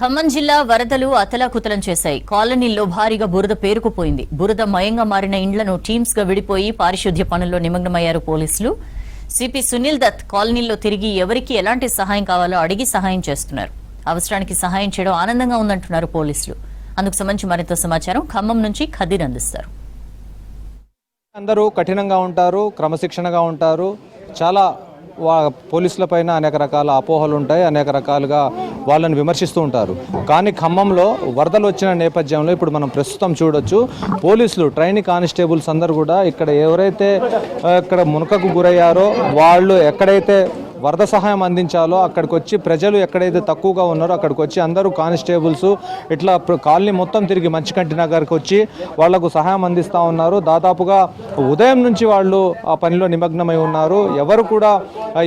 ఖమ్మం జిల్లా వరదలు అతలాకుతలం చేశాయి. కాలనీల్లో భారీగా బురద పేరుకుపోయింది. బురద మయంగా మారిన ఇండ్లను టీమ్స్ గా విడిపోయి పారిశుద్ధ్య పనుల్లో నిమగ్నమయ్యారు పోలీసులు. సిపి సునీల్ దత్ కాలనీల్లో తిరిగి ఎవరికి ఎలాంటి సహాయం కావాలో అడిగి సహాయం చేస్తున్నారు. అవసరానికి సహాయం చేయడం ఆనందంగా ఉందంటున్నారు పోలీసులు. అందుకు సంబంధించి మరింత సమాచారం ఖమ్మం నుంచి ఖదీర్ అందిస్తారు. అందరూ కఠినంగా ఉంటారు, క్రమశిక్షణగా ఉంటారు. చాలా పోలీసుల పైన అనేక రకాల అపోహలు ఉంటాయి, అనేక రకాలుగా వాళ్ళని విమర్శిస్తూ ఉంటారు. కానీ ఖమ్మంలో వరదలు వచ్చిన నేపథ్యంలో ఇప్పుడు మనం ప్రస్తుతం చూడొచ్చు, పోలీసులు ట్రైనీ కానిస్టేబుల్స్ అందరూ కూడా ఇక్కడ ఎవరైతే ఇక్కడ మునకకు గురయ్యారో వాళ్ళు ఎక్కడైతే వరద సహాయం అందించాలో అక్కడికి వచ్చి ప్రజలు ఎక్కడైతే తక్కువగా ఉన్నారో అక్కడికి వచ్చి అందరూ కానిస్టేబుల్స్ ఇట్లా కాలనీ మొత్తం తిరిగి మంచికంటి నగర్కి వచ్చి వాళ్లకు సహాయం అందిస్తూ ఉన్నారు. దాదాపుగా ఉదయం నుంచి వాళ్ళు ఆ పనిలో నిమగ్నమై ఉన్నారు. ఎవరు కూడా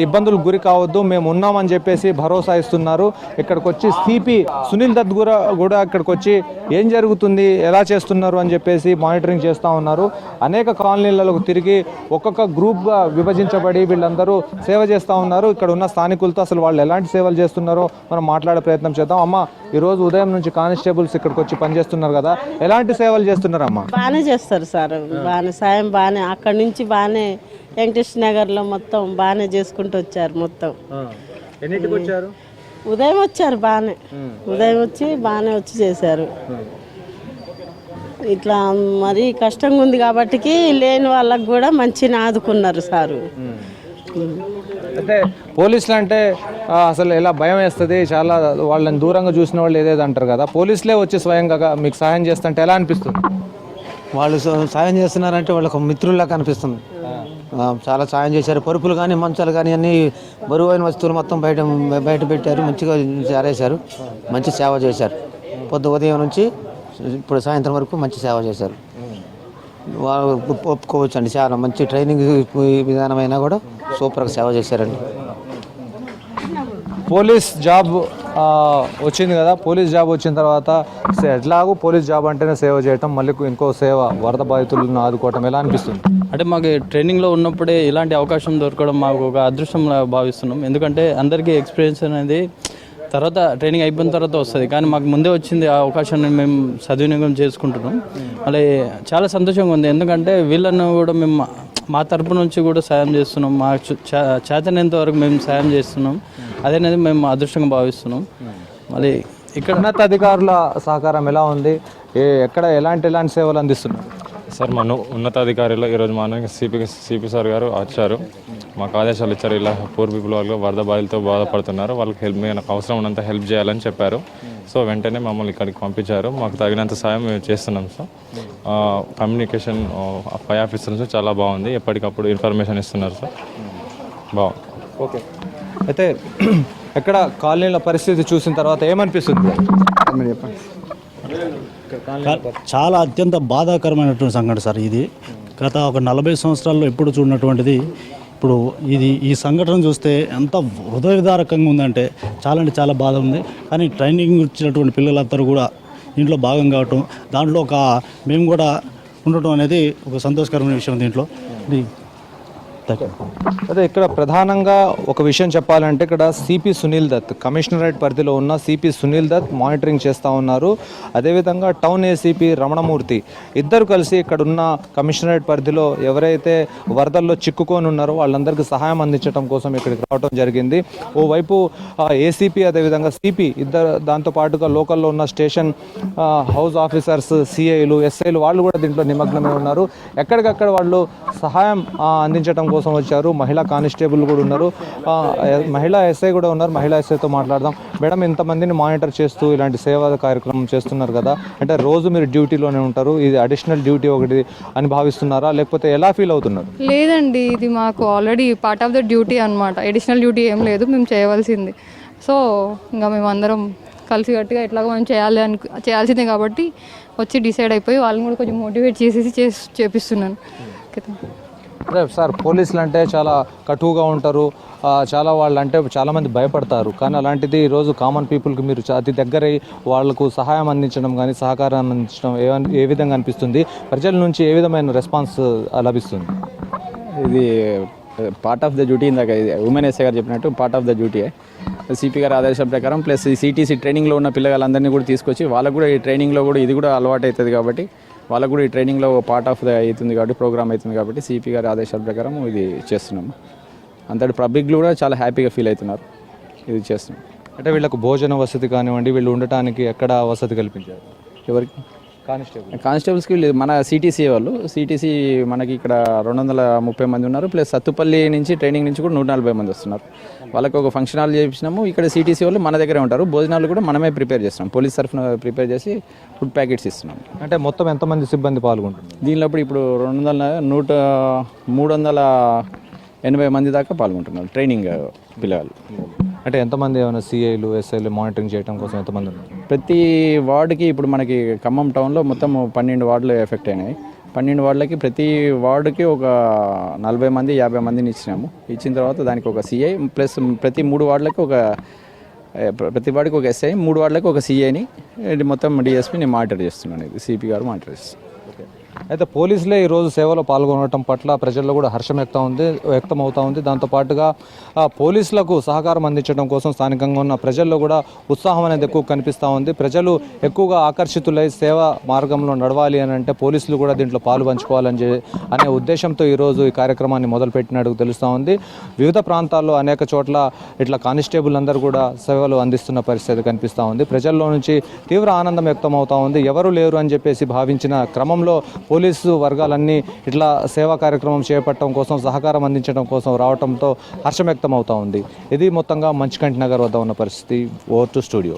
ఇబ్బందులు గురి కావద్దు, మేము ఉన్నామని చెప్పేసి భరోసా ఇస్తున్నారు. ఇక్కడికి వచ్చి సిపి సునీల్ దత్ కూడా ఇక్కడికి వచ్చి ఏం జరుగుతుంది, ఎలా చేస్తున్నారు అని చెప్పేసి మానిటరింగ్ చేస్తూ ఉన్నారు. అనేక కాలనీలకు తిరిగి ఒక్కొక్క గ్రూప్గా విభజించబడి వీళ్ళందరూ సేవ చేస్తూ ఉన్నారు. ఇక్కడ ఉన్న స్థానికులతో అసలు వాళ్ళు ఎలాంటి సేవలు చేస్తున్నారో మనం మాట్లాడే ప్రయత్నం చేద్దాం. అమ్మ, ఈరోజు ఉదయం నుంచి కానిస్టేబుల్స్ ఇక్కడికి వచ్చి పనిచేస్తున్నారు కదా, ఎలాంటి సేవలు చేస్తున్నారు అమ్మా? బాగానే చేస్తారు సార్, బాగానే సాయం బాగానే అక్కడి నుంచి బాగానే వెంకటేష్ నగర్లో మొత్తం బాగానే చేసుకుంటూ వచ్చారు. మొత్తం ఎన్నింటికి వచ్చారు? ఉదయం వచ్చారు, బాగానే ఉదయం వచ్చి బాగానే వచ్చి చేశారు. ఇట్లా మరి కష్టంగా ఉంది కాబట్టి లేని వాళ్ళకు కూడా మంచిగా ఆదుకున్నారు సారు. అయితే పోలీసులు అంటే అసలు ఎలా భయం వేస్తుంది, చాలా వాళ్ళని దూరంగా చూసిన వాళ్ళు ఏదేదో అంటారు కదా, పోలీసులే వచ్చి స్వయంగా మీకు సహాయం చేస్తుంటే ఎలా అనిపిస్తుంది? వాళ్ళు సాయం చేస్తున్నారంటే వాళ్ళకు మిత్రుల్లా కనిపిస్తుంది. చాలా సాయం చేశారు. పరుపులు కానీ మంచాలు కానీ అన్ని బరువైన వస్తువులు మొత్తం బయట పెట్టారు, మంచిగా చేరేశారు, మంచి సేవ చేశారు. ఉదయం నుంచి ఇప్పుడు సాయంత్రం వరకు మంచి సేవ చేశారు. వాళ్ళు ఒప్పుకోవచ్చు అండి, చాలా మంచి ట్రైనింగ్ విధానమైనా కూడా సూపర్గా సేవ చేశారండి. పోలీస్ జాబ్ వచ్చింది కదా, పోలీస్ జాబ్ వచ్చిన తర్వాత ఎట్లాగూ పోలీస్ జాబ్ అంటేనే సేవ చేయటం, మళ్ళీ ఇంకో సేవ వరద బాధితులను ఆదుకోవటం ఎలా అనిపిస్తుంది? అంటే మాకు ట్రైనింగ్లో ఉన్నప్పుడే ఇలాంటి అవకాశం దొరకడం మాకు ఒక అదృష్టంలా భావిస్తున్నాం. ఎందుకంటే అందరికీ ఎక్స్పీరియన్స్ అనేది తర్వాత ట్రైనింగ్ అయిపోయిన తర్వాత వస్తుంది, కానీ మాకు ముందే వచ్చింది ఆ అవకాశాన్ని మేము సద్వినియోగం చేసుకుంటున్నాం. మళ్ళీ చాలా సంతోషంగా ఉంది, ఎందుకంటే వీళ్ళను కూడా మేము మా తరపు నుంచి కూడా సాయం చేస్తున్నాం, మా చేతనంత వరకు మేము సాయం చేస్తున్నాం. అదేనేది మేము అదృష్టంగా భావిస్తున్నాం. మళ్ళీ ఇక్కడ ఉన్నతాధికారుల సహకారం ఎలా ఉంది, ఎక్కడ ఎలాంటి సేవలు అందిస్తున్నారు? సార్, మన ఉన్నతాధికారులు ఈరోజు మార్నింగ్ సిపి సార్ గారు వచ్చారు, మాకు ఆదేశాలు ఇచ్చారు. ఇలా పూర్ పీపుల్ వాళ్ళు వరద బాధితులతో బాధపడుతున్నారు, వాళ్ళకి నాకు అవసరం ఉన్నంత హెల్ప్ చేయాలని చెప్పారు. సో వెంటనే మమ్మల్ని ఇక్కడికి పంపించారు. మాకు తగినంత సాయం మేము చేస్తున్నాం సార్. కమ్యూనికేషన్ పై ఆఫీసర్ నుంచి చాలా బాగుంది, ఎప్పటికప్పుడు ఇన్ఫర్మేషన్ ఇస్తున్నారు సార్, బాగుంది. ఓకే, అయితే ఎక్కడ కాలనీల పరిస్థితి చూసిన తర్వాత ఏమనిపిస్తుంది? చాలా అత్యంత బాధాకరమైనటువంటి సంఘటన సార్ ఇది. గత ఒక 40 సంవత్సరాల్లో ఎప్పుడు చూడనటువంటిది. ఇప్పుడు ఈ సంఘటన చూస్తే ఎంత హృదయ విదారకంగా ఉందంటే చాలా అంటే చాలా బాధ ఉంది. కానీ ట్రైనింగ్ ఇచ్చినటువంటి పిల్లలందరూ కూడా దీంట్లో భాగం కావటం, దాంట్లో మేము కూడా ఉండటం అనేది ఒక సంతోషకరమైన విషయం దీంట్లో. అదే ఇక్కడ ప్రధానంగా ఒక విషయం చెప్పాలంటే, ఇక్కడ సిపి సునీల్ దత్ కమిషనరేట్ పరిధిలో ఉన్న సిపి సునీల్ దత్ మానిటరింగ్ చేస్తూ ఉన్నారు. అదేవిధంగా టౌన్ ఏసీపీ రమణమూర్తి ఇద్దరు కలిసి ఇక్కడ ఉన్న కమిషనరేట్ పరిధిలో ఎవరైతే వరదల్లో చిక్కుకొని ఉన్నారో వాళ్ళందరికీ సహాయం అందించడం కోసం ఇక్కడికి రావడం జరిగింది. ఓవైపు ఏసీపీ అదేవిధంగా సిపి ఇద్దరు, దాంతోపాటుగా లోకల్లో ఉన్న స్టేషన్ హౌస్ ఆఫీసర్స్, సిఐలు, ఎస్ఐలు వాళ్ళు కూడా దీంట్లో నిమగ్నమై ఉన్నారు. ఎక్కడికక్కడ వాళ్ళు సహాయం అందించడం కోసం వచ్చారు. మహిళా కానిస్టేబుల్ కూడా ఉన్నారు, మహిళా ఎస్ఐ కూడా ఉన్నారు. మహిళా ఎస్ఐతో మాట్లాడదాం. మేడం, ఇంతమందిని మానిటర్ చేస్తూ ఇలాంటి సేవా కార్యక్రమం చేస్తున్నారు కదా, అంటే రోజు మీరు డ్యూటీలోనే ఉంటారు, ఇది అడిషనల్ డ్యూటీ ఒకటి అని భావిస్తున్నారా, లేకపోతే ఎలా ఫీల్ అవుతున్నారు? లేదండి, ఇది మాకు already part of the duty అనమాట. అడిషనల్ డ్యూటీ ఏం లేదు, మేము చేయవలసింది. సో ఇంకా మేము అందరం కలిసి గట్టిగా ఎట్లాగో మనం చేయాల్సిందే కాబట్టి వచ్చి డిసైడ్ అయిపోయి వాళ్ళని కూడా కొంచెం మోటివేట్ చేపిస్తున్నాను. సార్, పోలీసులు అంటే చాలా కటువుగా ఉంటారు, చాలా వాళ్ళు అంటే చాలామంది భయపడతారు. కానీ అలాంటిది ఈరోజు కామన్ పీపుల్కి మీరు అతి దగ్గరై వాళ్లకు సహాయం అందించడం కానీ సహకారం అందించడం ఏ విధంగా అనిపిస్తుంది? ప్రజల నుంచి ఏ విధమైన రెస్పాన్స్ లభిస్తుంది? ఇది పార్ట్ ఆఫ్ ద డ్యూటీ. ఇందాక ఉమెన్ ఎస్ఐ గారు చెప్పినట్టు part of the duty. CP గారి ఆదేశాల ప్రకారం ప్లస్ ఈ సిటీసీ ట్రైనింగ్లో ఉన్న పిల్లలందరినీ కూడా తీసుకొచ్చి వాళ్ళకు కూడా ఈ ట్రైనింగ్లో కూడా ఇది కూడా అలవాటు అవుతుంది కాబట్టి వాళ్ళకు కూడా ఈ ట్రైనింగ్లో పార్ట్ ఆఫ్ ద అవుతుంది కాబట్టి ప్రోగ్రామ్ అవుతుంది కాబట్టి సిపి గారి ఆదేశాల ప్రకారం ఇది చేస్తున్నాము. అంతటి పబ్లిక్లు కూడా చాలా హ్యాపీగా ఫీల్ అవుతున్నారు ఇది చేస్తున్నాం. అంటే వీళ్ళకు భోజన వసతి కానివ్వండి, వీళ్ళు ఉండటానికి ఎక్కడ వసతి కల్పించారు? ఎవరికి? కానిస్టేబుల్స్కి లేదు, మన సిటీసీ వాళ్ళు. సిటీసీ మనకి ఇక్కడ 230 మంది ఉన్నారు, ప్లస్ సత్తుపల్లి నుంచి ట్రైనింగ్ నుంచి కూడా 140 మంది వస్తున్నారు. వాళ్ళకి ఒక ఫంక్షన్ హాల్ చేయించినాము. ఇక్కడ సిటీసీ వాళ్ళు మన దగ్గరే ఉంటారు. భోజనాలు కూడా మనమే ప్రిపేర్ చేస్తున్నాం, పోలీస్ తరఫున ప్రిపేర్ చేసి ఫుడ్ ప్యాకెట్స్ ఇస్తున్నాం. అంటే మొత్తం ఎంతమంది సిబ్బంది పాల్గొంటున్నారు దీనిలో ఇప్పుడు 380 మంది దాకా పాల్గొంటున్నారు ట్రైనింగ్ పిల్లలు. అంటే ఎంతమంది ఏమైనా సిఐలు ఎస్ఐలు మానిటరింగ్ చేయడం కోసం ఎంతమంది ఉన్నారు? ప్రతి వార్డుకి ఇప్పుడు మనకి ఖమ్మం టౌన్లో మొత్తం 12 వార్డులు ఎఫెక్ట్ అయినాయి. 12 వార్డులకి ప్రతి వార్డుకి ఒక 40 మంది 50 మందిని ఇచ్చినాము. ఇచ్చిన తర్వాత దానికి ఒక సిఐ ప్లస్ ప్రతి 3 వార్డులకి ప్రతి వార్డుకి ఒక ఎస్ఐ, 3 వార్డులకి ఒక సిఐని మొత్తం డిఎస్పీని మానిటర్ చేస్తున్నాను. ఇది సిపి గారు మానిటర్ చేస్తున్నారు. అయితే పోలీసులే ఈరోజు సేవలో పాల్గొనడం పట్ల ప్రజల్లో కూడా హర్షం వ్యక్తం అవుతా ఉంది. దాంతోపాటుగా పోలీసులకు సహకారం అందించడం కోసం స్థానికంగా ఉన్న ప్రజల్లో కూడా ఉత్సాహం అనేది ఎక్కువ కనిపిస్తూ ఉంది. ప్రజలు ఎక్కువగా ఆకర్షితులై సేవా మార్గంలో నడవాలి అని అంటే పోలీసులు కూడా దీంట్లో పాలు పంచుకోవాలని అనే ఉద్దేశంతో ఈరోజు ఈ కార్యక్రమాన్ని మొదలుపెట్టినట్టు తెలుస్తూ ఉంది. వివిధ ప్రాంతాల్లో అనేక చోట్ల ఇట్లా కానిస్టేబుల్ అందరూ కూడా సేవలు అందిస్తున్న పరిస్థితి కనిపిస్తూ ఉంది. ప్రజల్లో నుంచి తీవ్ర ఆనందం వ్యక్తం అవుతూ ఉంది. ఎవరు లేరు అని చెప్పేసి భావించిన క్రమంలో పోలీసు వర్గాలన్నీ ఇట్లా సేవా కార్యక్రమం చేపట్టడం కోసం, సహకారం అందించడం కోసం రావడంతో హర్షం వ్యక్తం అవుతూ ఉంది. ఇది మొత్తంగా మంచికంటి నగర్ వద్ద ఉన్న పరిస్థితి. Over to studio.